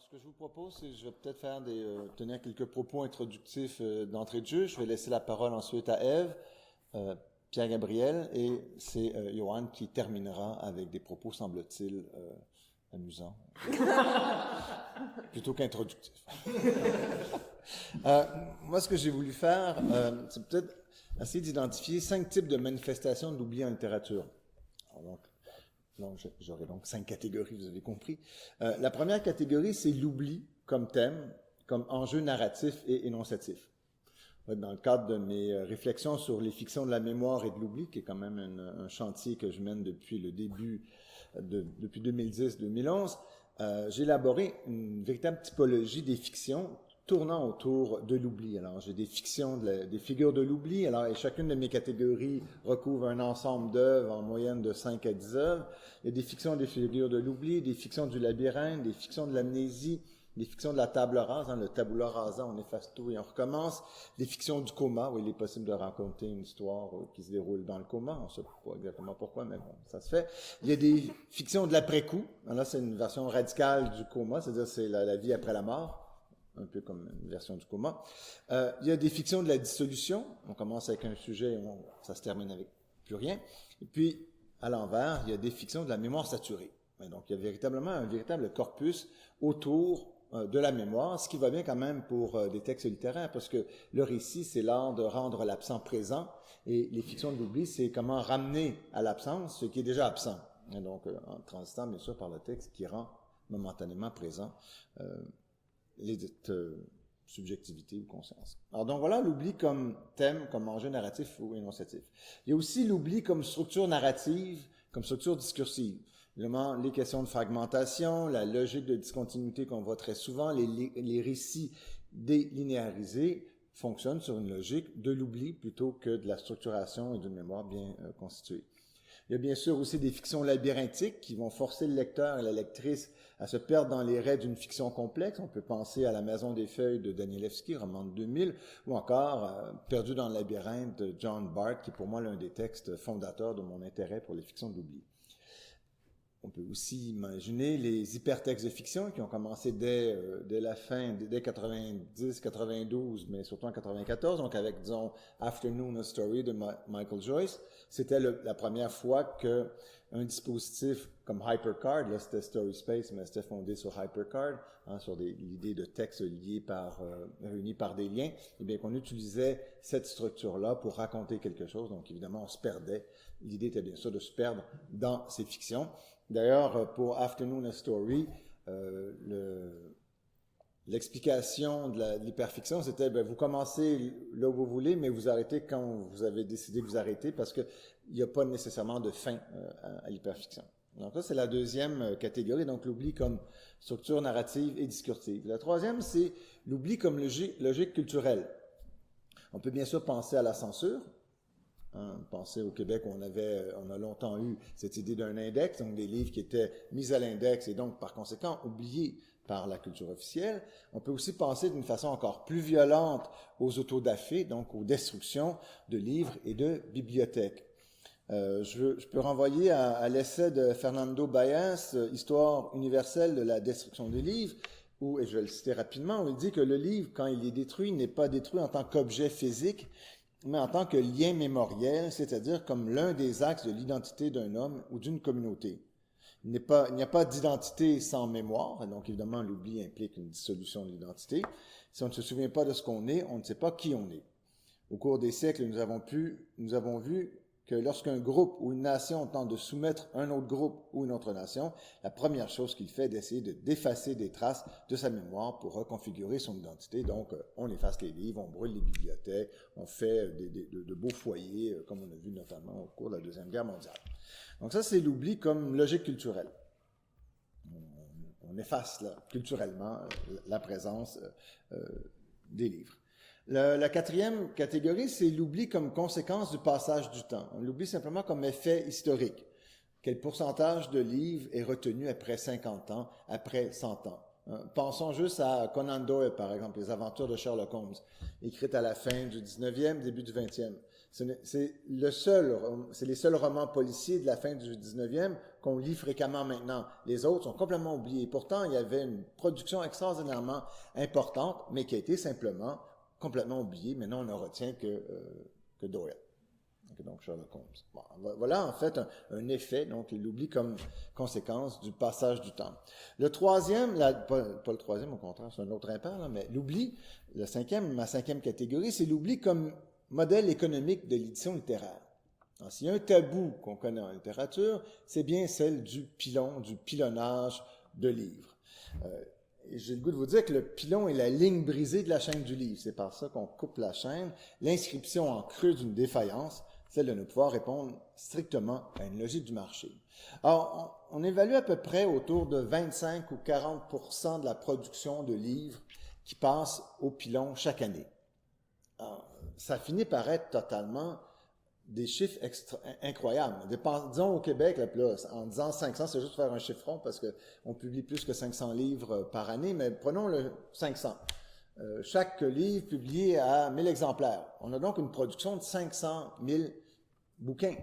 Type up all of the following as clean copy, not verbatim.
ce que je vous propose, c'est je vais peut-être tenir quelques propos introductifs d'entrée de jeu. Je vais laisser la parole ensuite à Ève, Pierre-Gabriel, et c'est Johan qui terminera avec des propos, semble-t-il, amusants, plutôt qu'introductifs. Moi, ce que j'ai voulu faire, c'est peut-être essayer d'identifier 5 types de manifestations de l'oubli en littérature. Alors, j'aurai donc 5 catégories, vous avez compris. La première catégorie, c'est l'oubli comme thème, comme enjeu narratif et énonciatif. Dans le cadre de mes réflexions sur les fictions de la mémoire et de l'oubli, qui est quand même un chantier que je mène depuis le début, depuis 2010-2011, j'ai élaboré une véritable typologie des fictions tournant autour de l'oubli. Alors, j'ai des fictions, des figures de l'oubli. Alors, et chacune de mes catégories recouvre un ensemble d'œuvres en moyenne de 5 à 10 œuvres. Il y a des fictions des figures de l'oubli, des fictions du labyrinthe, des fictions de l'amnésie, des fictions de la table rase, le tabula rasa, on efface tout et on recommence. Des fictions du coma, où il est possible de raconter une histoire qui se déroule dans le coma. On ne sait pas exactement pourquoi, mais bon, ça se fait. Il y a des fictions de l'après-coup. Là, c'est une version radicale du coma, c'est-à-dire c'est la vie après la mort. Un peu comme une version du coma. Il y a des fictions de la dissolution. On commence avec un sujet et ça se termine avec plus rien. Et puis, à l'envers, il y a des fictions de la mémoire saturée. Et donc, il y a véritablement un véritable corpus autour de la mémoire, ce qui va bien quand même pour des textes littéraires, parce que le récit, c'est l'art de rendre l'absent présent, et les fictions de l'oubli, c'est comment ramener à l'absence ce qui est déjà absent. Et donc, en transitant, bien sûr, par le texte qui rend momentanément présent les subjectivité ou conscience. Alors donc voilà l'oubli comme thème, comme enjeu narratif ou énonciatif. Il y a aussi l'oubli comme structure narrative, comme structure discursive. Évidemment, les questions de fragmentation, la logique de discontinuité qu'on voit très souvent, les récits délinéarisés fonctionnent sur une logique de l'oubli plutôt que de la structuration et d'une mémoire bien constituée. Il y a bien sûr aussi des fictions labyrinthiques qui vont forcer le lecteur et la lectrice à se perdre dans les raies d'une fiction complexe. On peut penser à La Maison des Feuilles de Danielewski, roman de 2000, ou encore Perdu dans le labyrinthe de John Barth, qui est pour moi l'un des textes fondateurs de mon intérêt pour les fictions de l'oubli. On peut aussi imaginer les hypertextes de fiction qui ont commencé dès la fin, dès 90, 92, mais surtout en 94, donc avec, disons, Afternoon a Story de Michael Joyce. C'était la première fois que un dispositif comme HyperCard, là c'était StorySpace, mais c'était fondé sur HyperCard, sur l'idée de textes réunis par des liens, et bien qu'on utilisait cette structure-là pour raconter quelque chose, donc évidemment on se perdait. L'idée était bien sûr de se perdre dans ces fictions. D'ailleurs, pour Afternoon a Story, l'explication de l'hyperfiction, c'était vous commencez là où vous voulez, mais vous arrêtez quand vous avez décidé que vous arrêtez, parce que il n'y a pas nécessairement de fin à l'hyperfiction. Donc ça, c'est la deuxième catégorie, donc l'oubli comme structure narrative et discursive. La troisième, c'est l'oubli comme logique culturelle. On peut bien sûr penser à la censure. Pensez au Québec, on a longtemps eu cette idée d'un index, donc des livres qui étaient mis à l'index et donc par conséquent oubliés par la culture officielle. On peut aussi penser d'une façon encore plus violente aux autodafés, donc aux destructions de livres et de bibliothèques. Je peux renvoyer à l'essai de Fernando Baez, Histoire universelle de la destruction des livres, où, et je vais le citer rapidement, où il dit que le livre, quand il est détruit, n'est pas détruit en tant qu'objet physique, mais en tant que lien mémoriel, c'est-à-dire comme l'un des axes de l'identité d'un homme ou d'une communauté. Il n'y a pas d'identité sans mémoire, donc évidemment l'oubli implique une dissolution de l'identité. Si on ne se souvient pas de ce qu'on est, on ne sait pas qui on est. Au cours des siècles, nous avons vu que lorsqu'un groupe ou une nation tente de soumettre un autre groupe ou une autre nation, la première chose qu'il fait est d'essayer d'effacer des traces de sa mémoire pour reconfigurer son identité. Donc, on efface les livres, on brûle les bibliothèques, on fait de beaux foyers, comme on a vu notamment au cours de la Deuxième Guerre mondiale. Donc ça, c'est l'oubli comme logique culturelle. On efface culturellement la présence des livres. La quatrième catégorie, c'est l'oubli comme conséquence du passage du temps. On l'oublie simplement comme effet historique. Quel pourcentage de livres est retenu après 50 ans, après 100 ans? Pensons juste à Conan Doyle, par exemple, les aventures de Sherlock Holmes, écrites à la fin du 19e, début du 20e. C'est les seuls romans policiers de la fin du 19e qu'on lit fréquemment maintenant. Les autres sont complètement oubliés. Pourtant, il y avait une production extraordinairement importante, mais qui a été simplement complètement oubliée. Maintenant, on ne retient que Doyle. Donc, Sherlock Holmes. Bon, voilà, en fait, un effet, donc, l'oubli comme conséquence du passage du temps. Le troisième, pas le troisième, au contraire, c'est un autre impair, là, mais l'oubli, ma cinquième catégorie, c'est l'oubli comme modèle économique de l'édition littéraire. Alors, s'il y a un tabou qu'on connaît en littérature, c'est bien celle du pilonnage de livres. Et j'ai le goût de vous dire que le pilon est la ligne brisée de la chaîne du livre. C'est par ça qu'on coupe la chaîne. L'inscription en creux d'une défaillance, celle de ne pouvoir répondre strictement à une logique du marché. Alors, on évalue à peu près autour de 25 ou 40% de la production de livres qui passe au pilon chaque année. Alors, ça finit par être totalement des chiffres incroyables. Disons au Québec, là, en disant 500, c'est juste faire un chiffron parce qu'on publie plus que 500 livres par année, mais prenons le 500. Chaque livre publié à 1000 exemplaires. On a donc une production de 500 000 bouquins.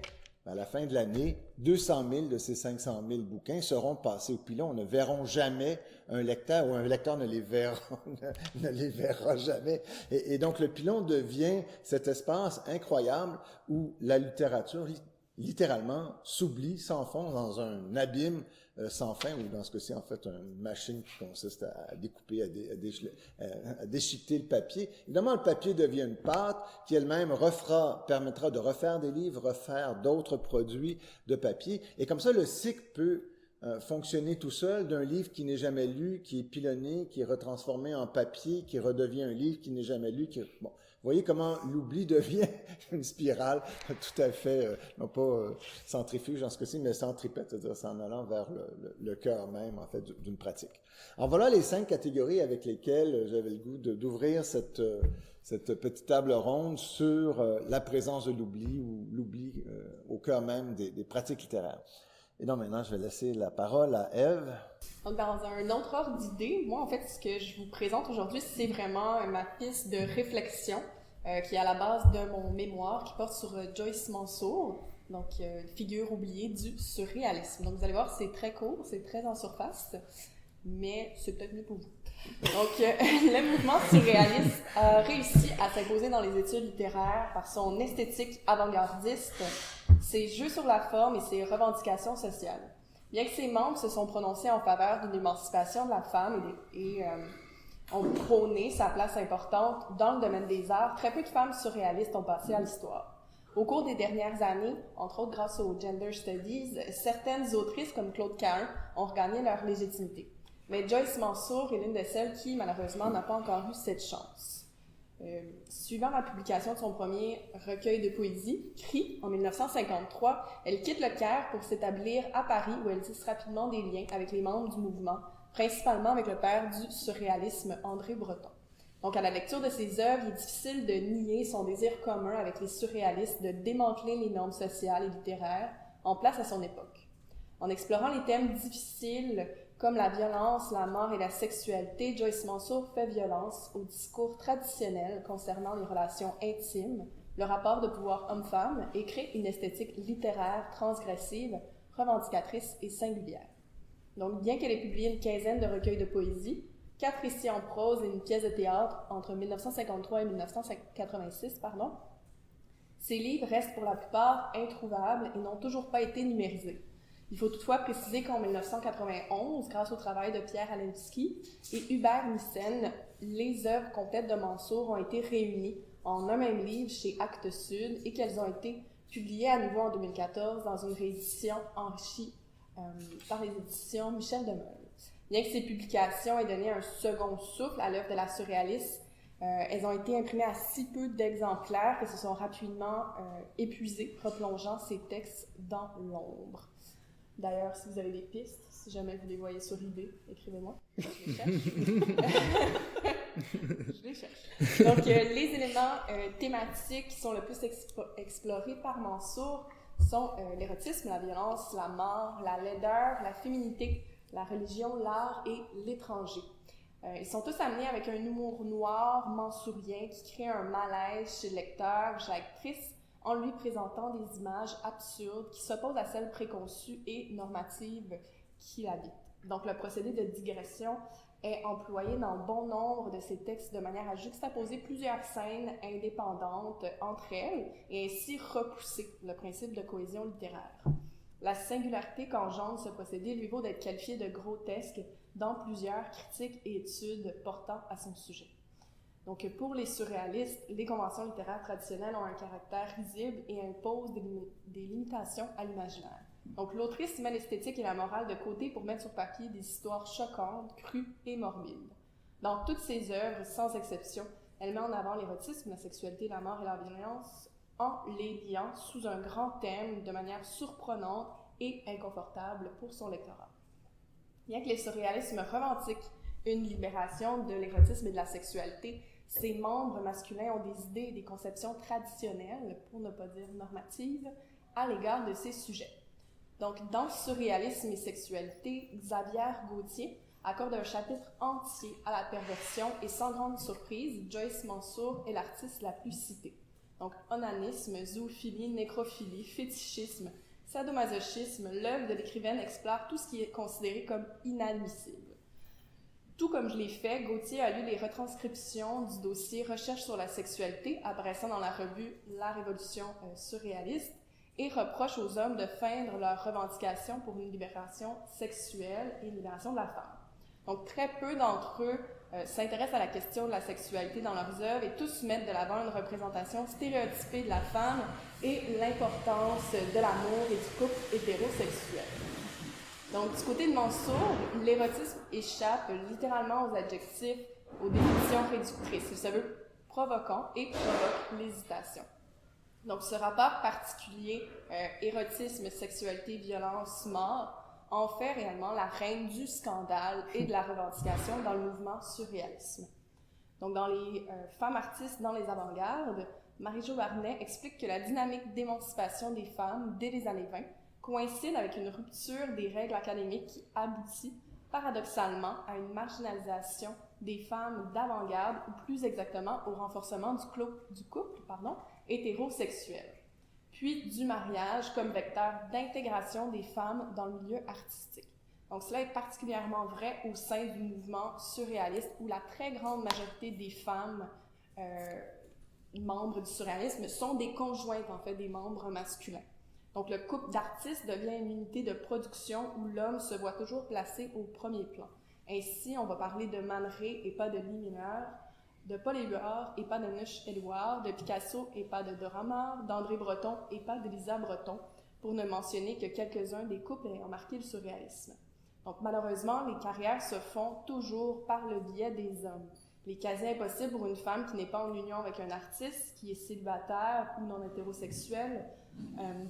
À la fin de l'année, 200 000 de ces 500 000 bouquins seront passés au pilon. On ne verront jamais un lecteur, ou un lecteur ne les verra jamais. Et donc, le pilon devient cet espace incroyable où la littérature, littéralement, s'oublie, s'enfonce dans un abîme sans fin, ou dans ce cas-ci, en fait, une machine qui consiste à découper, à déchiqueter le papier. Évidemment, le papier devient une pâte qui elle-même permettra de refaire des livres, refaire d'autres produits de papier. Et comme ça, le cycle peut fonctionner tout seul d'un livre qui n'est jamais lu, qui est pilonné, qui est retransformé en papier, qui redevient un livre qui n'est jamais lu. Bon, vous voyez comment l'oubli devient une spirale tout à fait, non pas centrifuge en ce cas-ci, mais centripète, c'est-à-dire s'en allant vers le cœur même, en fait, d'une pratique. Alors voilà les 5 catégories avec lesquelles j'avais le goût d'ouvrir cette petite table ronde sur la présence de l'oubli ou l'oubli au cœur même des pratiques littéraires. Et donc maintenant, je vais laisser la parole à Ève. Donc, dans un autre ordre d'idée, moi, en fait, ce que je vous présente aujourd'hui, c'est vraiment ma piste de réflexion qui est à la base de mon mémoire qui porte sur Joyce Mansour, donc figure oubliée du surréalisme. Donc, vous allez voir, c'est très court, c'est très en surface, mais c'est peut-être mieux pour vous. Donc, le mouvement surréaliste a réussi à s'imposer dans les études littéraires par son esthétique avant-gardiste, ses jeux sur la forme et ses revendications sociales. Bien que ses membres se sont prononcés en faveur d'une émancipation de la femme et ont prôné sa place importante dans le domaine des arts, très peu de femmes surréalistes ont passé à l'histoire. Au cours des dernières années, entre autres grâce aux Gender Studies, certaines autrices comme Claude Cahun ont regagné leur légitimité. Mais Joyce Mansour est l'une de celles qui, malheureusement, n'a pas encore eu cette chance. Suivant la publication de son premier recueil de poésie, Cri, en 1953, elle quitte le Caire pour s'établir à Paris où elle tisse rapidement des liens avec les membres du mouvement, principalement avec le père du surréalisme, André Breton. Donc, à la lecture de ses œuvres, il est difficile de nier son désir commun avec les surréalistes de démanteler les normes sociales et littéraires en place à son époque. En explorant les thèmes difficiles comme la violence, la mort et la sexualité, Joyce Mansour fait violence au discours traditionnel concernant les relations intimes, le rapport de pouvoir homme-femme et crée une esthétique littéraire transgressive, revendicatrice et singulière. Donc, bien qu'elle ait publié une quinzaine de recueils de poésie, 4 récits en prose et une pièce de théâtre entre 1953 et 1986, ces livres restent pour la plupart introuvables et n'ont toujours pas été numérisés. Il faut toutefois préciser qu'en 1991, grâce au travail de Pierre Alensky et Hubert Nissen, les œuvres complètes de Mansour ont été réunies en un même livre chez Actes Sud et qu'elles ont été publiées à nouveau en 2014 dans une réédition enrichie par les éditions Michel Demeule. Bien que ces publications aient donné un second souffle à l'œuvre de la surréaliste, elles ont été imprimées à si peu d'exemplaires qu'elles se sont rapidement épuisées, replongeant ces textes dans l'ombre. D'ailleurs, si vous avez des pistes, si jamais vous les voyez sur eBay, écrivez-moi. Je les cherche. Je les cherche. Donc, les éléments thématiques qui sont le plus explorés par Mansour sont l'érotisme, la violence, la mort, la laideur, la féminité, la religion, l'art et l'étranger. Ils sont tous amenés avec un humour noir, mansourien, qui crée un malaise chez le lecteur, chez l'actrice, en lui présentant des images absurdes qui s'opposent à celles préconçues et normatives qui l'habitent. Donc, le procédé de digression est employé dans bon nombre de ces textes de manière à juxtaposer plusieurs scènes indépendantes entre elles et ainsi repousser le principe de cohésion littéraire. La singularité qu'engendre ce procédé lui vaut d'être qualifié de grotesque dans plusieurs critiques et études portant à son sujet. Donc, pour les surréalistes, les conventions littéraires traditionnelles ont un caractère risible et imposent des limitations à l'imaginaire. Donc, l'autrice met l'esthétique et la morale de côté pour mettre sur papier des histoires choquantes, crues et morbides. Dans toutes ses œuvres, sans exception, elle met en avant l'érotisme, la sexualité, la mort et la violence en les liant sous un grand thème de manière surprenante et inconfortable pour son lectorat. Bien que les surréalismes revendiquent une libération de l'érotisme et de la sexualité, ses membres masculins ont des idées et des conceptions traditionnelles, pour ne pas dire normatives, à l'égard de ces sujets. Donc, dans Surréalisme et sexualité, Xavier Gauthier accorde un chapitre entier à la perversion et sans grande surprise, Joyce Mansour est l'artiste la plus citée. Donc, onanisme, zoophilie, nécrophilie, fétichisme, sadomasochisme, l'œuvre de l'écrivaine explore tout ce qui est considéré comme inadmissible. Tout comme je l'ai fait, Gauthier a lu les retranscriptions du dossier Recherche sur la sexualité, apparaissant dans la revue La Révolution surréaliste, et reproche aux hommes de feindre leurs revendications pour une libération sexuelle et une libération de la femme. Donc, très peu d'entre eux s'intéressent à la question de la sexualité dans leurs œuvres et tous mettent de l'avant une représentation stéréotypée de la femme et l'importance de l'amour et du couple hétérosexuel. Donc, du côté de Mansour, l'érotisme échappe littéralement aux adjectifs, aux définitions réductrices. Il se veut provoquant et provoque l'hésitation. Donc, ce rapport particulier, érotisme, sexualité, violence, mort, en fait réellement la reine du scandale et de la revendication dans le mouvement surréalisme. Donc, dans les femmes artistes dans les avant-gardes, Marie-Jo Barnet explique que la dynamique d'émancipation des femmes dès les années 20 coïncide avec une rupture des règles académiques qui aboutit paradoxalement à une marginalisation des femmes d'avant-garde, ou plus exactement au renforcement du couple hétérosexuel, puis du mariage comme vecteur d'intégration des femmes dans le milieu artistique. Donc cela est particulièrement vrai au sein du mouvement surréaliste où la très grande majorité des femmes membres du surréalisme sont des conjointes en fait des membres masculins. Donc le couple d'artistes devient une unité de production où l'homme se voit toujours placé au premier plan. Ainsi, on va parler de Man Ray et pas de Lee Miller, de Paul Éluard et pas de Nush Éluard, de Picasso et pas de Dora Maar, d'André Breton et pas d'Elisa Breton, pour ne mentionner que quelques-uns des couples ayant marqué le surréalisme. Donc malheureusement, les carrières se font toujours par le biais des hommes. Il est quasi impossible pour une femme qui n'est pas en union avec un artiste, qui est célibataire ou non hétérosexuel,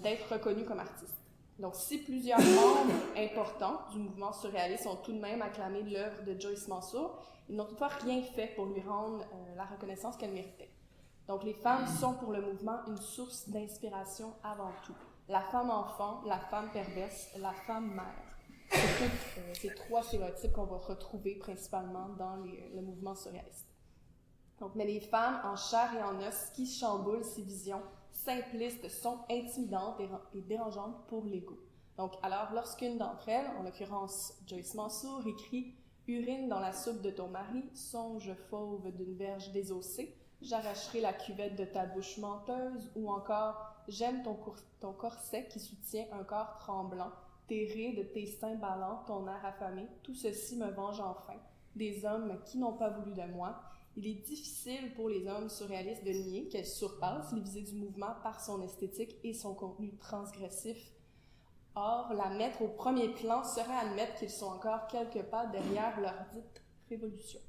d'être reconnue comme artiste. Donc, si plusieurs membres importants du mouvement surréaliste ont tout de même acclamé l'œuvre de Joyce Mansour, ils n'ont toutefois rien fait pour lui rendre la reconnaissance qu'elle méritait. Donc, les femmes sont pour le mouvement une source d'inspiration avant tout. La femme enfant, la femme perverse, la femme mère. C'est ces trois stéréotypes qu'on va retrouver principalement dans le mouvement surréaliste. Donc, mais les femmes en chair et en os qui chamboulent ces visions simplistes sont intimidantes et dérangeantes pour l'ego. Donc, alors, lorsqu'une d'entre elles, en l'occurrence Joyce Mansour, écrit « Urine dans la soupe de ton mari, songe fauve d'une verge désossée, j'arracherai la cuvette de ta bouche menteuse » ou encore « J'aime ton corset qui soutient un corps tremblant, tes raies de tes seins ballants, ton air affamé, tout ceci me venge enfin, des hommes qui n'ont pas voulu de moi. » Il est difficile pour les hommes surréalistes de nier qu'elle surpasse les visées du mouvement par son esthétique et son contenu transgressif. Or, la mettre au premier plan serait admettre qu'ils sont encore quelque part derrière leur dite révolution.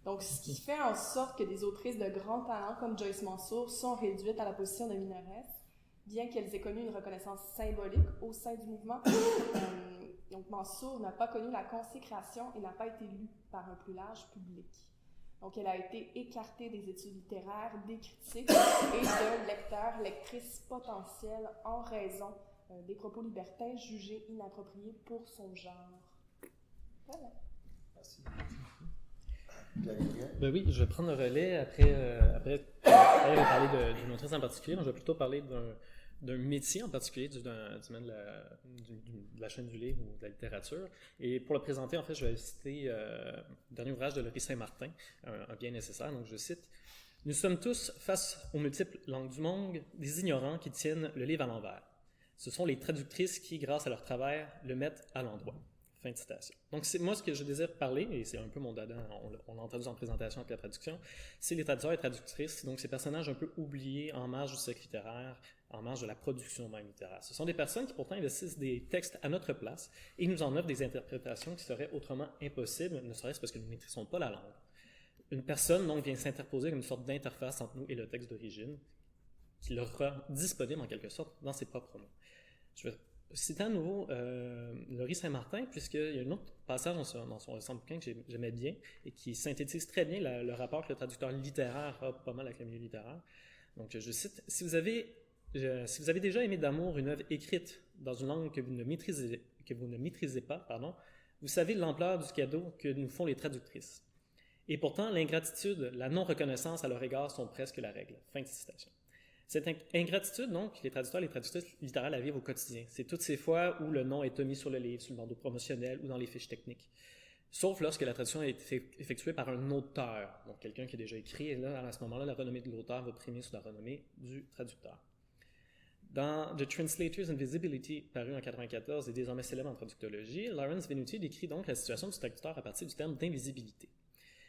Donc, ce qui fait en sorte que des autrices de grand talent comme Joyce Mansour sont réduites à la position de mineresses, bien qu'elles aient connu une reconnaissance symbolique au sein du mouvement. Donc, Mansour n'a pas connu la consécration et n'a pas été lue par un plus large public. Donc, elle a été écartée des études littéraires, des critiques et de lecteurs, lectrices potentiels en raison des propos libertins jugés inappropriés pour son genre. Voilà. Merci. Ben oui, je vais prendre le relais après Elle va parler d'une autrice en particulier, moi je vais plutôt parler d'un métier en particulier du domaine de la chaîne du livre ou de la littérature. Et pour le présenter, en fait, je vais citer le dernier ouvrage de Laurie Saint-Martin, un bien nécessaire. Donc je cite: « Nous sommes tous, face aux multiples langues du monde, des ignorants qui tiennent le livre à l'envers. Ce sont les traductrices qui, grâce à leur travail, le mettent à l'endroit. » Fin de citation. Donc, c'est moi ce que je désire parler, et c'est un peu mon dada, on l'a entendu en présentation avec la traduction, c'est les traducteurs et traductrices, donc ces personnages un peu oubliés en marge du cycle littéraire, en marge de la production même littéraire. Ce sont des personnes qui pourtant investissent des textes à notre place et nous en offrent des interprétations qui seraient autrement impossibles, ne serait-ce parce que nous ne maîtrisons pas la langue. Une personne, donc, vient s'interposer comme une sorte d'interface entre nous et le texte d'origine, qui leur rend disponible en quelque sorte dans ses propres mots. Je vais citer à nouveau Laurie Saint-Martin, puisqu'il y a un autre passage dans son récent bouquin que j'aimais bien et qui synthétise très bien le rapport que le traducteur littéraire a pas mal avec le milieu littéraire. Donc, je cite: « Si vous avez déjà aimé d'amour une œuvre écrite dans une langue que vous ne maîtrisez pas, vous savez l'ampleur du cadeau que nous font les traductrices. Et pourtant, l'ingratitude, la non-reconnaissance à leur égard sont presque la règle. » Fin de citation. Cette ingratitude, donc, les traducteurs et les traductrices littéraires la vivent au quotidien. C'est toutes ces fois où le nom est omis sur le livre, sur le bandeau promotionnel ou dans les fiches techniques. Sauf lorsque la traduction a été effectuée par un auteur, donc quelqu'un qui a déjà écrit, et là, à ce moment-là, la renommée de l'auteur va primer sur la renommée du traducteur. Dans The Translator's Invisibility, paru en 1994 et désormais célèbre en traductologie, Lawrence Venuti décrit donc la situation du traducteur à partir du terme d'invisibilité.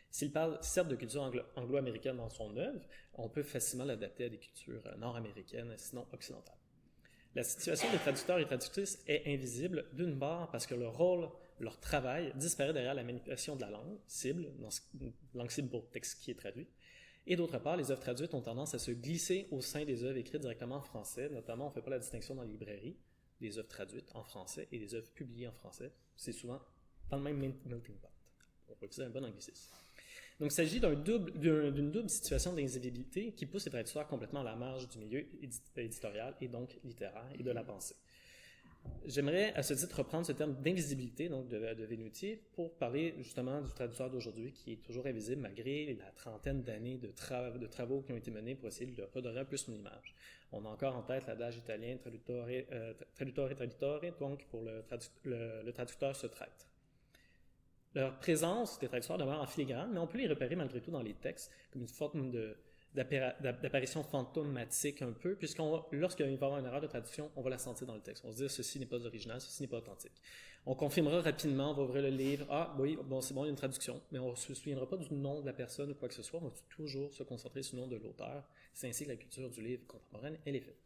S'il parle certes de culture anglo-américaine dans son œuvre, on peut facilement l'adapter à des cultures nord-américaines, sinon occidentales. La situation des traducteurs et traductrices est invisible, d'une part parce que leur rôle, leur travail disparaît derrière la manipulation de la langue cible, langue cible pour le texte qui est traduit, et d'autre part, les œuvres traduites ont tendance à se glisser au sein des œuvres écrites directement en français, notamment on ne fait pas la distinction dans les librairies, des œuvres traduites en français et des œuvres publiées en français, c'est souvent dans le même melting pot. On peut utiliser un bon anglicisme. Donc, il s'agit d'une double situation d'invisibilité qui pousse les traducteurs complètement à la marge du milieu éditorial et donc littéraire et de la pensée. J'aimerais, à ce titre, reprendre ce terme d'invisibilité donc de Venuti pour parler justement du traducteur d'aujourd'hui qui est toujours invisible malgré la trentaine d'années de travaux qui ont été menés pour essayer de redorer un peu son image. On a encore en tête l'adage italien traduttore traditore, donc pour le traducteur se traite. Leur présence des traducteurs demeure en filigrane, mais on peut les repérer malgré tout dans les textes comme une forme d'apparition fantomatique un peu, lorsqu'il va y avoir une erreur de traduction, on va la sentir dans le texte. On va se dire, ceci n'est pas original, ceci n'est pas authentique. On confirmera rapidement, on va ouvrir le livre, ah oui, bon, c'est bon, il y a une traduction, mais on ne se souviendra pas du nom de la personne ou quoi que ce soit, on va toujours se concentrer sur le nom de l'auteur. C'est ainsi que la culture du livre contemporaine, elle est faite.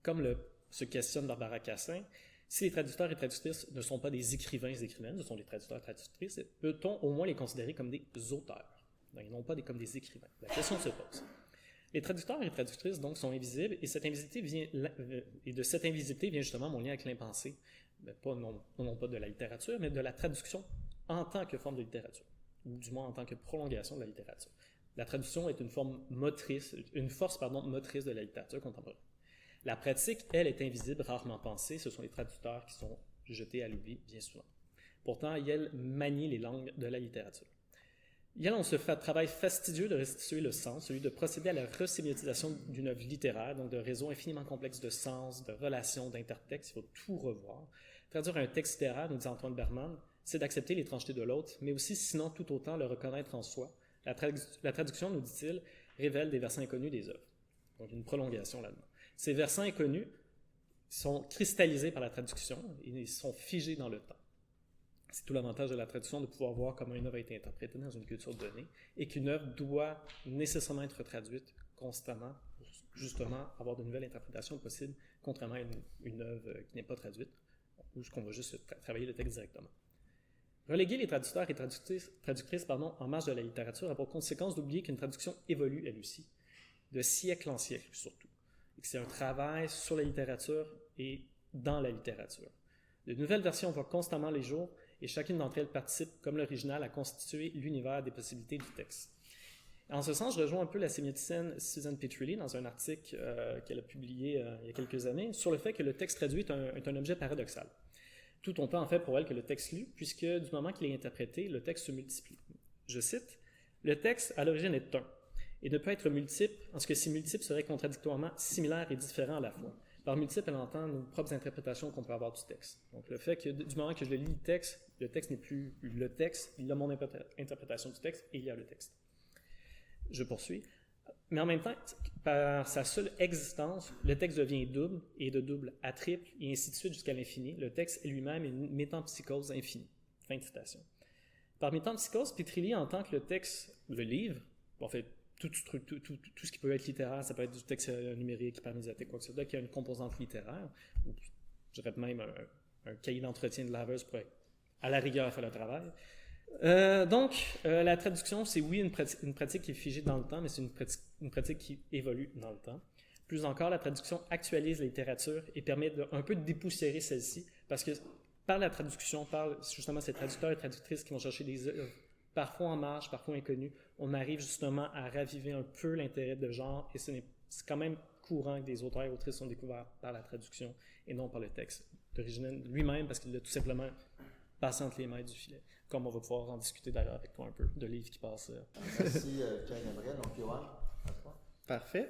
Comme se questionne Barbara Cassin, si les traducteurs et traductrices ne sont pas des écrivains et écrivaines, ce sont des traducteurs et traductrices, peut-on au moins les considérer comme des auteurs, et non pas comme des écrivains? La question se pose. Les traducteurs et traductrices donc sont invisibles, et de cette invisibilité vient justement mon lien avec l'impensé, non pas de la littérature, mais de la traduction en tant que forme de littérature, ou du moins en tant que prolongation de la littérature. La traduction est une force motrice de la littérature contemporaine. La pratique, elle, est invisible, rarement pensée. Ce sont les traducteurs qui sont jetés à l'oubli bien souvent. Pourtant, Yale manie les langues de la littérature. Yale, on se fait un travail fastidieux de restituer le sens, celui de procéder à la resémiotisation d'une œuvre littéraire, donc de réseaux infiniment complexes de sens, de relations, d'intertextes. Il faut tout revoir. Traduire un texte littéraire, nous dit Antoine Berman, c'est d'accepter l'étrangeté de l'autre, mais aussi, sinon tout autant, le reconnaître en soi. La traduction, nous dit-il, révèle des versants inconnus des œuvres. Donc, une prolongation là-dedans. Ces versants inconnus sont cristallisés par la traduction et ils sont figés dans le temps. C'est tout l'avantage de la traduction de pouvoir voir comment une œuvre a été interprétée dans une culture donnée et qu'une œuvre doit nécessairement être traduite constamment pour justement avoir de nouvelles interprétations possibles, contrairement à une œuvre qui n'est pas traduite ou qu'on va juste travailler le texte directement. Reléguer les traducteurs et traductrices en marge de la littérature a pour conséquence d'oublier qu'une traduction évolue elle aussi, de siècle en siècle surtout. Et que c'est un travail sur la littérature et dans la littérature. De nouvelles versions voient constamment les jours et chacune d'entre elles participe, comme l'original, à constituer l'univers des possibilités du texte. En ce sens, je rejoins un peu la sémioticienne Susan Petrilli dans un article qu'elle a publié il y a quelques années sur le fait que le texte traduit est un objet paradoxal. Tout autant en fait pour elle que le texte lu, puisque du moment qu'il est interprété, le texte se multiplie. Je cite, « Le texte à l'origine est un. et ne peut être multiple en ce que ces multiples seraient contradictoirement similaires et différents à la fois. Par multiple, elle entend nos propres interprétations qu'on peut avoir du texte. Donc le fait que du moment que je lis le texte n'est plus le texte, il y a mon interprétation du texte et il y a le texte. Je poursuis. Mais en même temps, par sa seule existence, le texte devient double, et de double à triple, et ainsi de suite jusqu'à l'infini. Le texte est lui-même une métampsychose infinie. Fin de citation. Par métampsychose, Petrilli entend que le texte, le livre, en fait, tout ce qui peut être littéraire, ça peut être du texte numérique, par médiathèque, quoi que ce soit, qui a une composante littéraire, ou je dirais même un cahier d'entretien de laveuse pour à la rigueur faire le travail. Donc, la traduction, c'est oui une pratique qui est figée dans le temps, mais c'est une pratique qui évolue dans le temps. Plus encore, la traduction actualise la littérature et permet un peu de dépoussiérer celle-ci, parce que par la traduction, par justement ces traducteurs et traductrices qui vont chercher des œuvres, parfois en marge, parfois inconnues, on arrive justement à raviver un peu l'intérêt de genre, et c'est quand même courant que des auteurs et autrices sont découverts par la traduction et non par le texte d'origine lui-même, parce qu'il a tout simplement passé entre les mailles du filet. Comme on va pouvoir en discuter d'ailleurs avec toi un peu, de livres qui passent. Merci, Pierre-Gabriel. Donc, Johan, à toi. Parfait.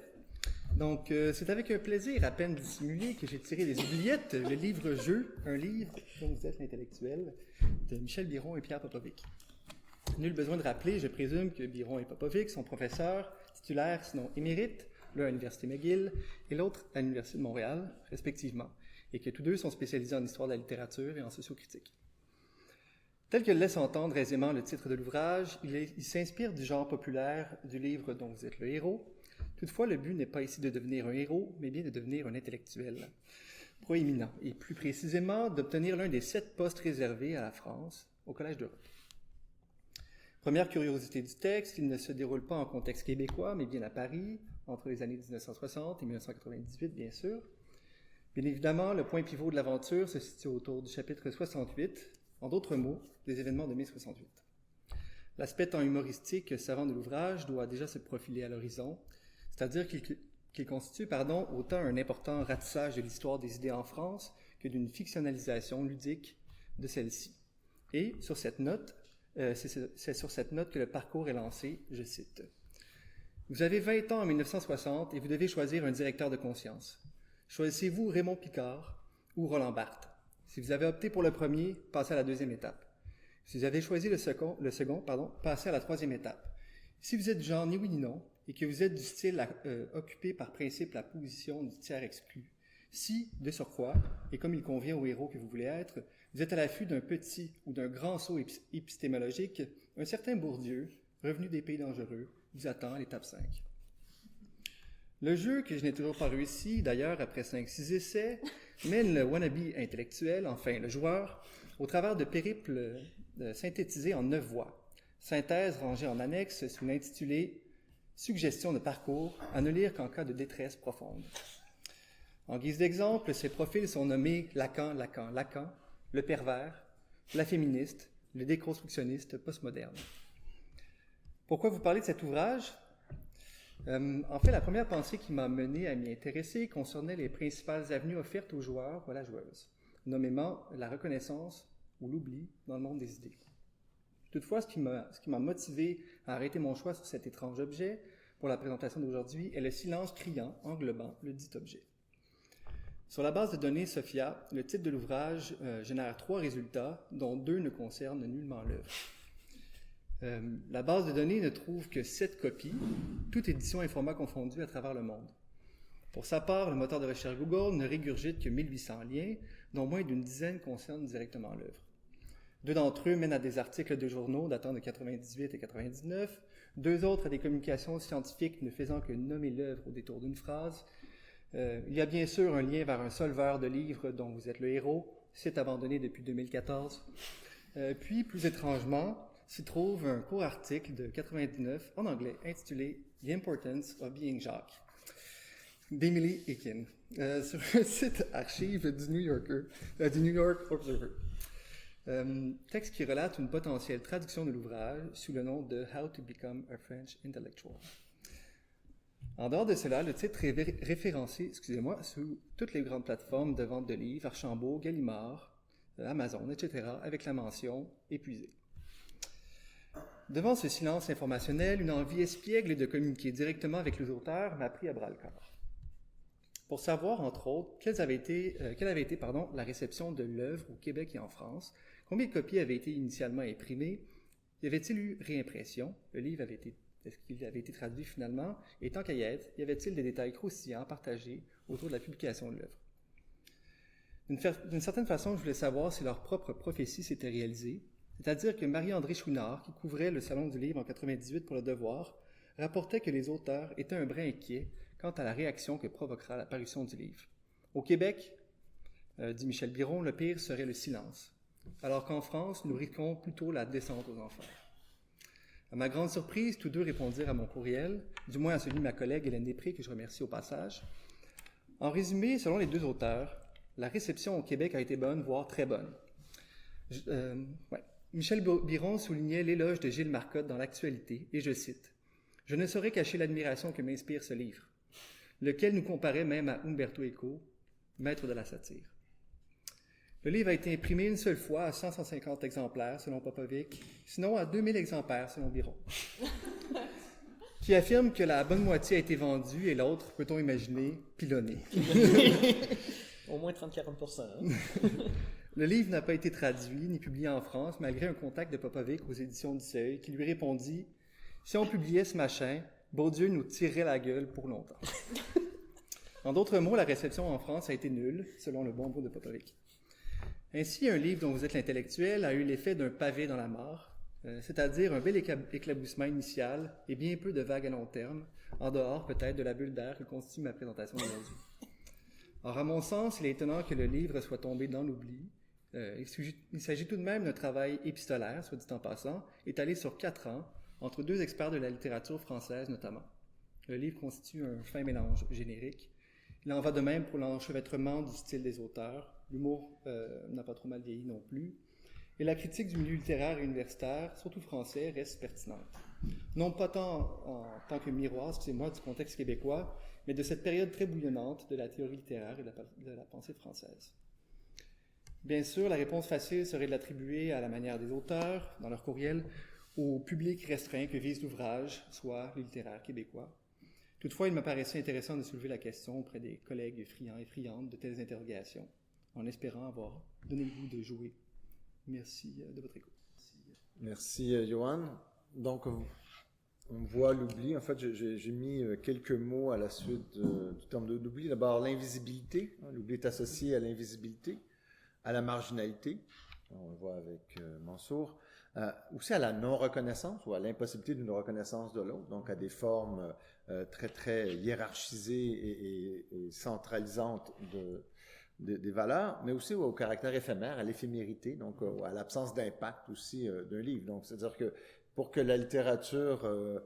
Donc, c'est avec un plaisir à peine dissimulé que j'ai tiré des oubliettes le livre-jeu, un livre dont vous êtes l'intellectuel, de Michel Biron et Pierre Popovic. Nul besoin de rappeler, je présume, que Biron et Popovic sont professeurs titulaires, sinon émérites, l'un à l'Université McGill et l'autre à l'Université de Montréal, respectivement, et que tous deux sont spécialisés en histoire de la littérature et en sociocritique. Tel que le laisse entendre aisément le titre de l'ouvrage, il s'inspire du genre populaire du livre dont vous êtes le héros. Toutefois, le but n'est pas ici de devenir un héros, mais bien de devenir un intellectuel proéminent, et plus précisément d'obtenir l'un des 7 postes réservés à la France au Collège d'Europe. Première curiosité du texte, il ne se déroule pas en contexte québécois, mais bien à Paris, entre les années 1960 et 1998, bien sûr. Bien évidemment, le point pivot de l'aventure se situe autour du chapitre 68, en d'autres mots, des événements de mai 68. L'aspect tant humoristique savant de l'ouvrage doit déjà se profiler à l'horizon, c'est-à-dire qu'il constitue autant un important ratissage de l'histoire des idées en France que d'une fictionnalisation ludique de celle-ci. Et sur cette note, c'est sur cette note que le parcours est lancé, je cite. « Vous avez 20 ans en 1960 et vous devez choisir un directeur de conscience. Choisissez-vous Raymond Picard ou Roland Barthes. Si vous avez opté pour le premier, passez à la deuxième étape. Si vous avez choisi le second, passez à la troisième étape. Si vous êtes du genre ni oui ni non, et que vous êtes du style à occuper par principe la position du tiers exclu, si, de surcroît, et comme il convient au héros que vous voulez être, vous êtes à l'affût d'un petit ou d'un grand saut épistémologique, un certain Bourdieu, revenu des pays dangereux, vous attend à l'étape 5. Le jeu, que je n'ai toujours pas réussi, d'ailleurs, après 5-6 essais, mène le wannabe intellectuel, enfin le joueur, au travers de périples synthétisés en 9 voies. Synthèse rangée en annexe sous l'intitulé « Suggestion de parcours à ne lire qu'en cas de détresse profonde ». En guise d'exemple, ces profils sont nommés Lacan, le pervers, la féministe, le déconstructionniste postmoderne. Pourquoi vous parler de cet ouvrage? En fait, la première pensée qui m'a mené à m'y intéresser concernait les principales avenues offertes aux joueurs ou à la joueuse, nommément la reconnaissance ou l'oubli dans le monde des idées. Toutefois, ce qui m'a motivé à arrêter mon choix sur cet étrange objet pour la présentation d'aujourd'hui est le silence criant englobant le dit objet. Sur la base de données Sophia, le titre de l'ouvrage génère 3 résultats, dont 2 ne concernent nullement l'œuvre. La base de données ne trouve que 7 copies, toute édition et format confondus à travers le monde. Pour sa part, le moteur de recherche Google ne régurgite que 1800 liens, dont moins d'une dizaine concernent directement l'œuvre. 2 d'entre eux mènent à des articles de journaux datant de 98 et 99, 2 autres à des communications scientifiques ne faisant que nommer l'œuvre au détour d'une phrase. Il y a bien sûr un lien vers un solveur de livres dont vous êtes le héros, site abandonné depuis 2014. Puis, plus étrangement, s'y trouve un court article de 99 en anglais intitulé « The Importance of Being Jacques » d'Emily Ekin sur un site archive du New York Observer. Texte qui relate une potentielle traduction de l'ouvrage sous le nom de « How to Become a French Intellectual ». En dehors de cela, le titre est référencé, sous toutes les grandes plateformes de vente de livres, Archambault, Gallimard, Amazon, etc., avec la mention « épuisé ». Devant ce silence informationnel, une envie espiègle de communiquer directement avec les auteurs m'a pris à bras-le-corps. Pour savoir, entre autres, quelle avait été la réception de l'œuvre au Québec et en France, combien de copies avaient été initialement imprimées, y avait-il eu réimpression, est-ce qu'il avait été traduit finalement, et tant qu'à y être, y avait-il des détails croustillants partagés autour de la publication de l'œuvre. D'une certaine façon, je voulais savoir si leur propre prophétie s'était réalisée, c'est-à-dire que Marie-André Chouinard, qui couvrait le Salon du Livre en 1998 pour Le Devoir, rapportait que les auteurs étaient un brin inquiets quant à la réaction que provoquera la parution du livre. Au Québec, dit Michel Biron, le pire serait le silence, alors qu'en France, nous risquons plutôt la descente aux enfers. À ma grande surprise, tous deux répondirent à mon courriel, du moins à celui de ma collègue Hélène Després, que je remercie au passage. En résumé, selon les deux auteurs, la réception au Québec a été bonne, voire très bonne. Michel Biron soulignait l'éloge de Gilles Marcotte dans l'Actualité, et je cite « Je ne saurais cacher l'admiration que m'inspire ce livre, lequel nous comparait même à Umberto Eco, maître de la satire. » Le livre a été imprimé une seule fois à 150 exemplaires selon Popovic, sinon à 2000 exemplaires selon Biron, qui affirme que la bonne moitié a été vendue et l'autre, peut-on imaginer, pilonnée. Au moins 30-40%. Le livre n'a pas été traduit ni publié en France, malgré un contact de Popovic aux éditions du Seuil, qui lui répondit « Si on publiait ce machin, Beaudieu nous tirerait la gueule pour longtemps. » En d'autres mots, la réception en France a été nulle, selon le bon mot de Popovic. Ainsi, un livre dont vous êtes l'intellectuel a eu l'effet d'un pavé dans la mare, c'est-à-dire un bel éclaboussement initial et bien peu de vagues à long terme, en dehors peut-être de la bulle d'air que constitue ma présentation d'aujourd'hui. Or, à mon sens, il est étonnant que le livre soit tombé dans l'oubli. Il s'agit tout de même d'un travail épistolaire, soit dit en passant, étalé sur 4 ans, entre 2 experts de la littérature française notamment. Le livre constitue un fin mélange générique. Il en va de même pour l'enchevêtrement du style des auteurs. L'humour n'a pas trop mal vieilli non plus. Et la critique du milieu littéraire et universitaire, surtout français, reste pertinente. Non pas tant en tant que miroir, excusez-moi, du contexte québécois, mais de cette période très bouillonnante de la théorie littéraire et de la pensée française. Bien sûr, la réponse facile serait de l'attribuer à la manière des auteurs, dans leur courriel, au public restreint que vise l'ouvrage, soit les littéraires québécois. Toutefois, il me paraissait intéressant de soulever la question auprès des collègues friands et friandes de telles interrogations, en espérant avoir donné le goût de jouer. Merci de votre écoute. Merci, Johan. Donc, on voit l'oubli. En fait, j'ai mis quelques mots à la suite du terme de l'oubli. D'abord, l'invisibilité. L'oubli est associé à l'invisibilité, à la marginalité. On le voit avec Mansour. Aussi à la non-reconnaissance ou à l'impossibilité d'une reconnaissance de l'autre. Donc, à des formes très, très hiérarchisées et centralisantes des valeurs, mais aussi au caractère éphémère, à l'éphémérité, donc à l'absence d'impact aussi d'un livre. Donc, c'est-à-dire que pour que la littérature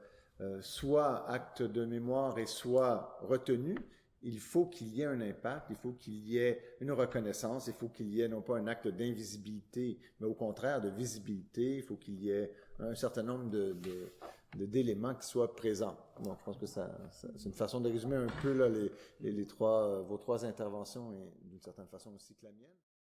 soit acte de mémoire et soit retenue, il faut qu'il y ait un impact, il faut qu'il y ait une reconnaissance, il faut qu'il y ait non pas un acte d'invisibilité, mais au contraire de visibilité, il faut qu'il y ait un certain nombre d'éléments qui soient présents. Donc, je pense que c'est une façon de résumer un peu là, vos 3 interventions et d'une certaine façon aussi que la mienne.